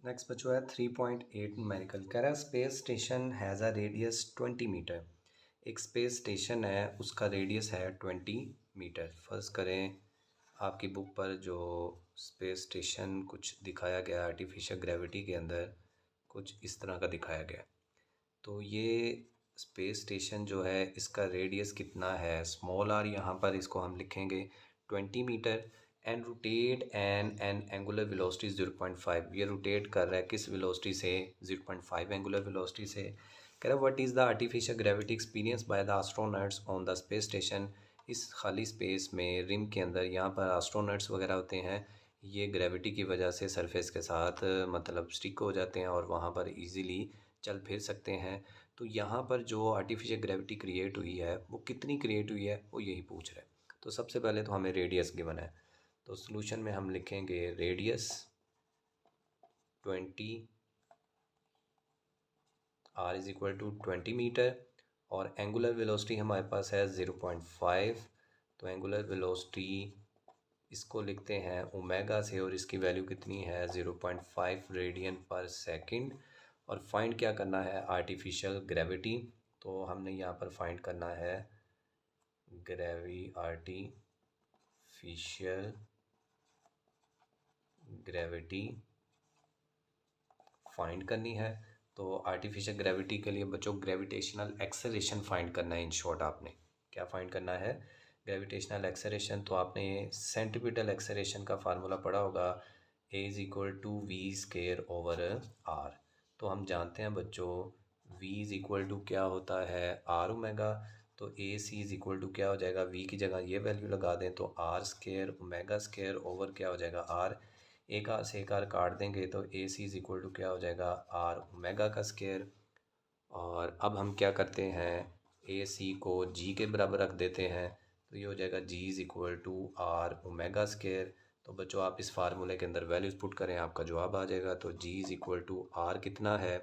नेक्स्ट बच्चों है 3.8 न्यूमेरिकल, कह रहा है space station has a radius 20 metre. एक स्पेस स्टेशन है उसका रेडियस है 20 मीटर। फर्स्ट करें आपकी बुक पर जो स्पेस स्टेशन कुछ दिखाया गया आर्टिफिशियल ग्रेविटी के अंदर कुछ इस तरह का दिखाया गया। तो ये स्पेस स्टेशन जो है इसका रेडियस कितना है स्मॉल आर, यहाँ पर इसको हम लिखेंगे 20 metre, and rotate an angular velocity 0.5। ये रोटेट कर रहा है किस वेलोसिटी से 0.5 एंगुलर वेलोसिटी से। कह रहा है what is the artificial gravity experience by the astronauts on the space station. इस खाली स्पेस में रिम के अंदर यहाँ पर एस्ट्रोनॉट्स वगैरह होते हैं, ये ग्रेविटी की वजह से सरफेस के साथ मतलब स्टिक हो जाते हैं और वहाँ पर इजीली चल फिर सकते हैं। तो यहाँ पर जो आर्टिफिशियल ग्रेविटी क्रिएट हुई है वो कितनी क्रिएट हुई है वो यही पूछ रहा है। तो सबसे पहले तो हमें रेडियस गिवन है, तो सॉल्यूशन में हम लिखेंगे radius 20 r is equal to 20 metre, और एंगुलर वेलोसिटी हमारे पास है 0.5। तो एंगुलर वेलोसिटी इसको लिखते हैं ओमेगा से, और इसकी वैल्यू कितनी है 0.5 रेडियन पर सेकंड। और फाइंड क्या करना है आर्टिफिशियल ग्रेविटी, तो हमने यहाँ पर फाइंड करना है आर्टिफिशियल ग्रेविटी फाइंड करनी है। तो आर्टिफिशियल ग्रेविटी के लिए बच्चों ग्रेविटेशनल एक्सेलरेशन फाइंड करना है। इन शॉर्ट आपने क्या फाइंड करना है ग्रेविटेशनल एक्सेलरेशन। तो आपने सेंट्रीपिटल एक्सेलरेशन का फार्मूला पढ़ा होगा, a is equal to v square over r. तो हम जानते हैं बच्चों v इज़ इक्वल टू क्या होता है आर ओमेगा। तो ए सी इज़ इक्वल टू क्या हो जाएगा v की जगह ये वैल्यू लगा दें तो r square omega square over क्या हो जाएगा आर। एक आर से एक आर काट देंगे तो ए सी इज इक्वल टू क्या हो जाएगा, आर ओमेगा का स्क्वायर। और अब हम क्या करते हैं, ए सी को जी के बराबर रख देते हैं, तो ये हो जाएगा g is equal to r omega square. तो बच्चों आप इस फार्मूले के अंदर वैल्यूज़ पुट करें, आपका जवाब आ जाएगा। तो जी इज़ इक्वल टू आर कितना है,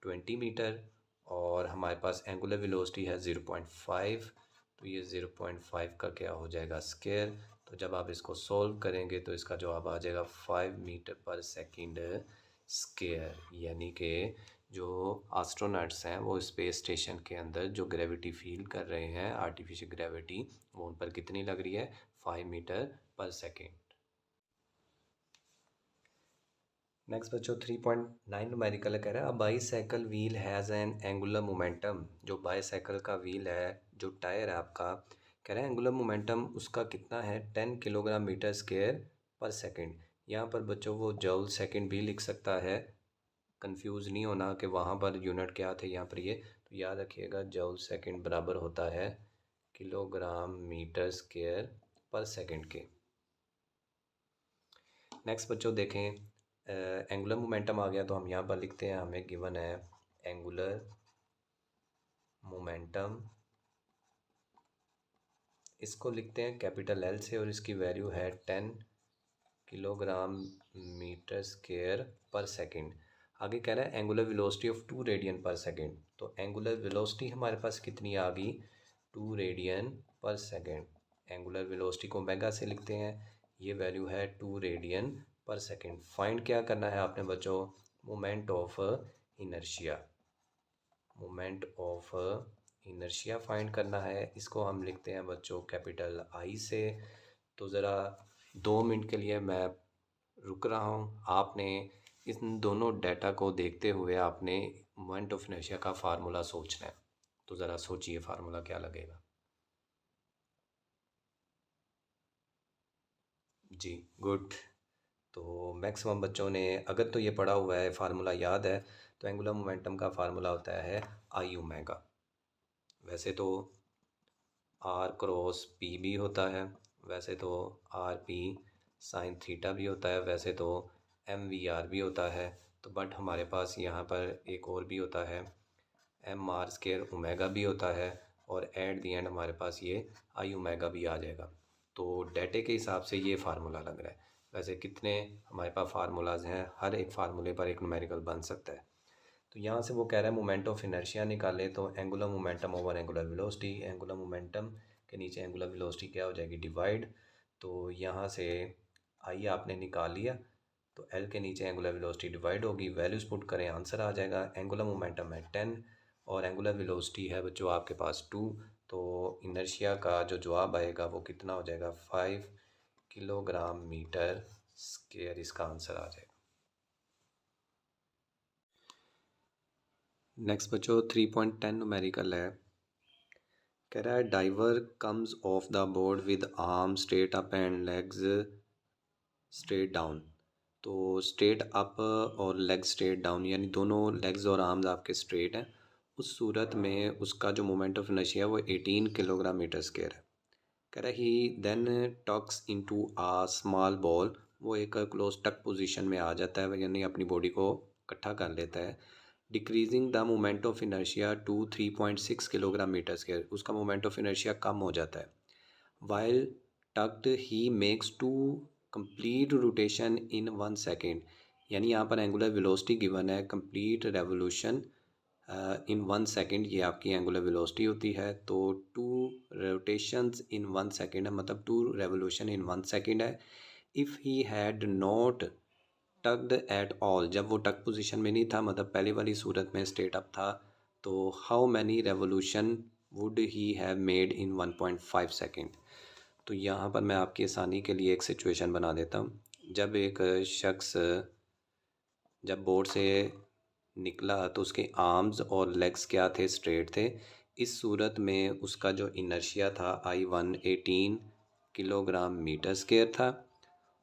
20 मीटर, और हमारे पास एंगुलर वेलोसिटी है 0.5, तो ये 0.5 का क्या हो जाएगा, स्क्वायर। तो जब आप इसको सॉल्व करेंगे तो इसका जवाब आ जाएगा 5 मीटर पर सेकंड स्क्वायर। यानी कि जो एस्ट्रोनॉट्स हैं वो स्पेस स्टेशन के अंदर जो ग्रेविटी फील कर रहे हैं, आर्टिफिशियल ग्रेविटी, वो उन पर कितनी लग रही है, 5 मीटर पर सेकंड। नेक्स्ट बच्चों 3.9 न्यूमेरिकल कह रहा है, अ bicycle wheel has an angular momentum. जो बाईसाइकिल का व्हील है, जो टायर है आपका, कह रहा है एंगुलर मोमेंटम उसका कितना है, 10 किलोग्राम मीटर स्क्वायर पर सेकंड। यहाँ पर बच्चों वो जूल सेकंड भी लिख सकता है, कंफ्यूज नहीं होना कि वहाँ पर यूनिट क्या थे, यहाँ पर ये, तो याद रखिएगा जूल सेकंड बराबर होता है किलोग्राम मीटर स्क्वायर पर सेकंड के। नेक्स्ट बच्चों देखें, एंगुलर मोमेंटम आ गया तो हम यहाँ पर लिखते हैं, हमें गिवन है एंगुलर मोमेंटम, इसको लिखते हैं कैपिटल एल से और इसकी वैल्यू है 10 किलोग्राम मीटर स्क्वायर पर सेकंड। आगे कह रहा है एंगुलर वेलोसिटी ऑफ 2 रेडियन पर सेकंड। तो एंगुलर वेलोसिटी हमारे पास कितनी आ गई, 2 रेडियन पर सेकंड। एंगुलर वेलोसिटी को ओमेगा से लिखते हैं, ये वैल्यू है 2 रेडियन पर सेकंड। फाइंड क्या करना है आपने बच्चों, moment of inertia, moment of inertia find करना है। इसको हम लिखते हैं बच्चों कैपिटल आई से। तो ज़रा 2 मिनट के लिए मैं रुक रहा हूँ, आपने इन दोनों डाटा को देखते हुए आपने मोमेंट ऑफ इनर्शिया का फार्मूला सोचना है। तो ज़रा सोचिए फार्मूला क्या लगेगा। जी गुड। तो मैक्सिमम बच्चों ने अगर तो ये पढ़ा हुआ है, फार्मूला याद है, तो एंगुलर मोमेंटम का फार्मूला होता है आई ओमेगा। वैसे तो आर क्रॉस पी भी होता है, वैसे तो आर पी साइन थीटा भी होता है, वैसे तो एम वी आर भी होता है। तो बट हमारे पास यहाँ पर एक और भी होता है, एम आर स्केयर ओमेगा भी होता है, और एट दी एंड हमारे पास ये आई ओमेगा भी आ जाएगा। तो डेटे के हिसाब से ये फार्मूला लग रहा है। वैसे कितने हमारे पास फार्मूलाज हैं, हर एक फार्मूले पर एक न्यूमेरिकल बन सकता है। तो यहाँ से वो कह रहा है मोमेंट ऑफ इनर्शिया निकाले, तो angular momentum over angular velocity, angular momentum के नीचे एंगुलर वेलोसिटी क्या हो जाएगी, डिवाइड। तो यहाँ से आई आपने निकाल लिया, तो एल के नीचे एंगुलर वेलोसिटी डिवाइड होगी, वैल्यूज़ पुट करें आंसर आ जाएगा। एंगुलर मोमेंटम है 10 और एंगुलर वेलोसिटी है बच्चों आपके पास 2। तो इनर्शिया का जो जवाब आएगा वो कितना हो जाएगा, 5 किलोग्राम मीटर स्क्वायर, इसका आंसर आ जाएगा। नेक्स्ट बच्चों 3.10 न्यूमेरिकल है, कह रहा है diver comes off the board with arm straight up and legs straight down. तो स्ट्रेट अप और लेग स्ट्रेट डाउन, यानी दोनों लेग्स और आर्म्स आपके स्ट्रेट हैं, उस सूरत में उसका जो मोमेंट ऑफ इनर्शिया है वो 18 किलोग्राम मीटर स्क्वायर है। कह रहा है ही देन टक्स इनटू आ स्मॉल बॉल, वो एक क्लोज टक पोजीशन में आ जाता है, यानी अपनी बॉडी को इकट्ठा कर लेता है। Decreasing the moment of inertia to 3.6 kilogram metre square, उसका मोमेंट ऑफ इनर्शिया कम हो जाता है। While tucked he makes to complete rotation in 1 second, यानी यहाँ पर एंगुलर वेलोसिटी गिवन है, कंप्लीट रेवोल्यूशन इन 1 सेकेंड, ये आपकी एंगुलर वेलोसिटी होती है। तो 2 रोटेशंस इन 1 सेकेंड है, मतलब 2 रेवोल्यूशन इन 1 सेकेंड है। If he had not tucked at all, जब वो टक पोजीशन में नहीं था, मतलब पहले वाली सूरत में स्ट्रेट अप था, तो how many revolution would he have made in 1.5 second. तो यहाँ पर मैं आपकी आसानी के लिए एक सिचुएशन बना देता हूँ। जब एक शख्स जब बोर्ड से निकला तो उसके आर्म्स और लेग्स क्या थे, स्ट्रेट थे। इस सूरत में उसका जो इनर्शिया था I1 18 किलोग्राम मीटर स्क्वायर था,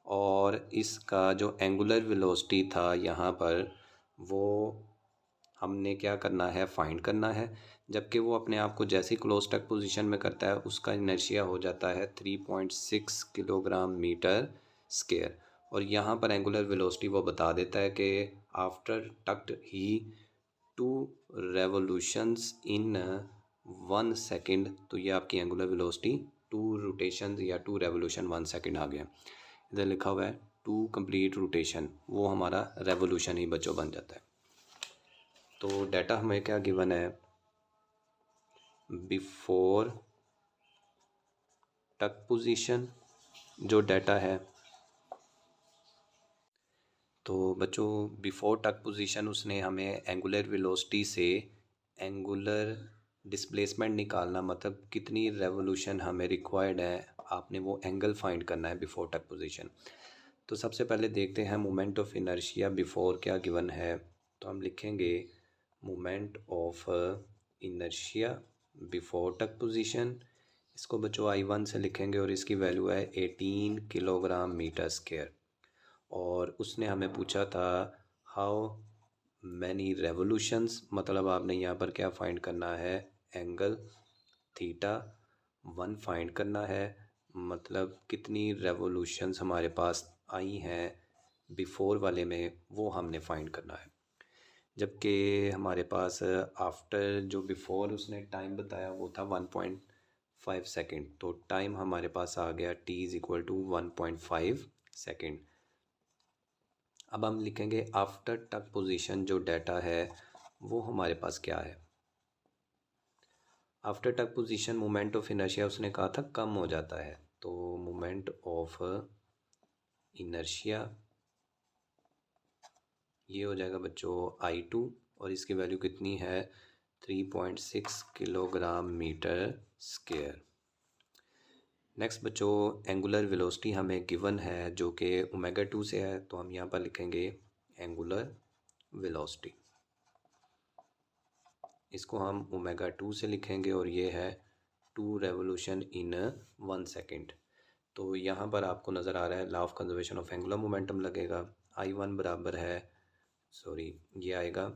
और इसका जो एंगुलर वेलोसिटी था यहाँ पर वो हमने क्या करना है, फाइंड करना है। जबकि वो अपने आप को जैसे क्लोज टक पोजीशन में करता है उसका इनर्शिया हो जाता है 3.6 किलोग्राम मीटर स्क्वायर। और यहाँ पर एंगुलर वेलोसिटी वो बता देता है कि आफ्टर टक्ड ही 2 रेवोल्यूशंस इन 1 सेकेंड। तो ये आपकी एंगुलर वेलोसिटी 2 रोटेशन या 2 रेवोल्यूशन 1 सेकेंड आ गया। इधर लिखा हुआ है 2 कंप्लीट रोटेशन, वो हमारा रेवोल्यूशन ही बच्चों बन जाता है। तो डाटा हमें क्या गिवन है, बिफोर टक पोजीशन जो डाटा है, तो बच्चों बिफोर टक पोजीशन उसने हमें एंगुलर वेलोसिटी से एंगुलर डिस्प्लेसमेंट निकालना, मतलब कितनी रेवोल्यूशन हमें रिक्वायर्ड है, आपने वो एंगल फाइंड करना है बिफोर टक पोजीशन। तो सबसे पहले देखते हैं मोमेंट ऑफ इनर्शिया बिफोर क्या गिवन है। तो हम लिखेंगे मोमेंट ऑफ इनर्शिया बिफोर टक पोजीशन, इसको बच्चों I1 से लिखेंगे और इसकी वैल्यू है 18 किलोग्राम मीटर स्क्वायर। और उसने हमें पूछा था हाउ मैनी रेवोल्यूशंस, मतलब आपने यहाँ पर क्या फाइंड करना है, एंगल थीटा 1 फाइंड करना है, मतलब कितनी रेवोल्यूशंस हमारे पास आई हैं बिफोर वाले में, वो हमने फाइंड करना है। जबकि हमारे पास आफ्टर जो बिफोर उसने टाइम बताया वो था 1.5 सेकेंड, तो टाइम हमारे पास आ गया t is equal to 1.5 second. अब हम लिखेंगे आफ्टर टक पोजीशन जो डाटा है वो हमारे पास क्या है। आफ्टर टक पोजीशन मोमेंट ऑफ इनर्शिया उसने कहा था कम हो जाता है, तो मोमेंट ऑफ इनर्शिया ये हो जाएगा बच्चों I2 और इसकी वैल्यू कितनी है 3.6 किलोग्राम मीटर स्क्वायर। नेक्स्ट बच्चों एंगुलर वेलोसिटी हमें गिवन है जो कि ओमेगा 2 से है, तो हम यहाँ पर लिखेंगे एंगुलर वेलोसिटी, इसको हम ओमेगा 2 से लिखेंगे और ये है 2 रेवोल्यूशन इन 1 सेकेंड। तो यहाँ पर आपको नज़र आ रहा है law of conservation of angular momentum लगेगा। I1 बराबर है, सॉरी ये आएगा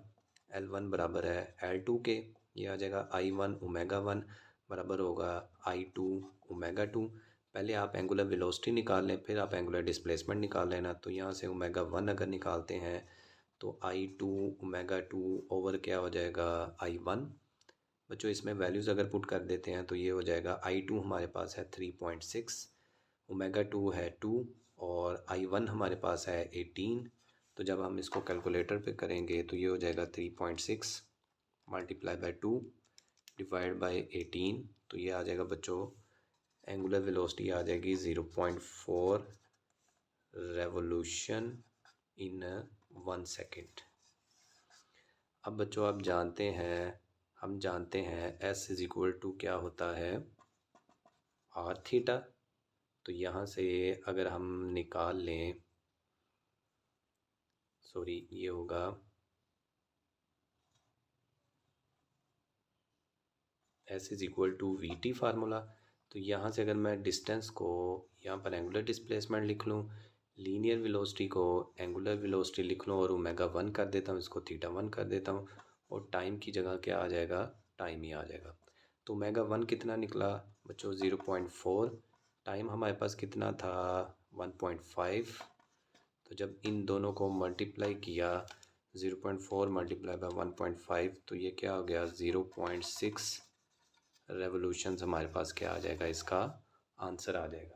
L1 बराबर है L2 के, ये आ जाएगा I1 ओमेगा 1 बराबर होगा I2 ओमेगा 2। पहले आप एंगुलर वेलोसिटी निकाल लें, फिर आप एंगुलर डिस्प्लेसमेंट निकाल लेना। तो यहाँ से ओमेगा 1 अगर निकालते हैं तो I2 ओमेगा 2 ओवर क्या हो जाएगा I1। बच्चों इसमें वैल्यूज़ अगर पुट कर देते हैं तो ये हो जाएगा I2 हमारे पास है 3.6, ओमेगा 2 है 2 और I1 हमारे पास है 18। तो जब हम इसको कैलकुलेटर पे करेंगे तो ये हो जाएगा 3.6 मल्टीप्लाई बाय 2 डिवाइड बाय 18, तो ये आ जाएगा बच्चों एंगुलर वेलोसिटी आ जाएगी 0.4 रेवोल्यूशन इन 1 सेकेंड। अब बच्चों आप जानते हैं, हम जानते हैं S इज़ इक्वल टू क्या होता है आर थीटा। तो यहाँ से अगर हम निकाल लें, सॉरी ये होगा S is equal to VT formula. तो यहाँ से अगर मैं डिस्टेंस को यहाँ पर एंगुलर डिस्प्लेसमेंट लिख लूँ, लीनियर वेलोसिटी को एंगुलर वेलोसिटी लिख लूँ और ओमेगा 1 कर देता हूँ, इसको थीटा 1 कर देता हूँ और टाइम की जगह क्या आ जाएगा, टाइम ही आ जाएगा। तो ओमेगा 1 कितना निकला बच्चों 0.4, टाइम हमारे पास कितना था 1.5। तो जब इन दोनों को मल्टीप्लाई किया 0.4 मल्टीप्लाई बाय 1.5 तो ये क्या हो गया 0.6 रेवोल्यूशंस हमारे पास क्या आ जाएगा, इसका आंसर आ जाएगा।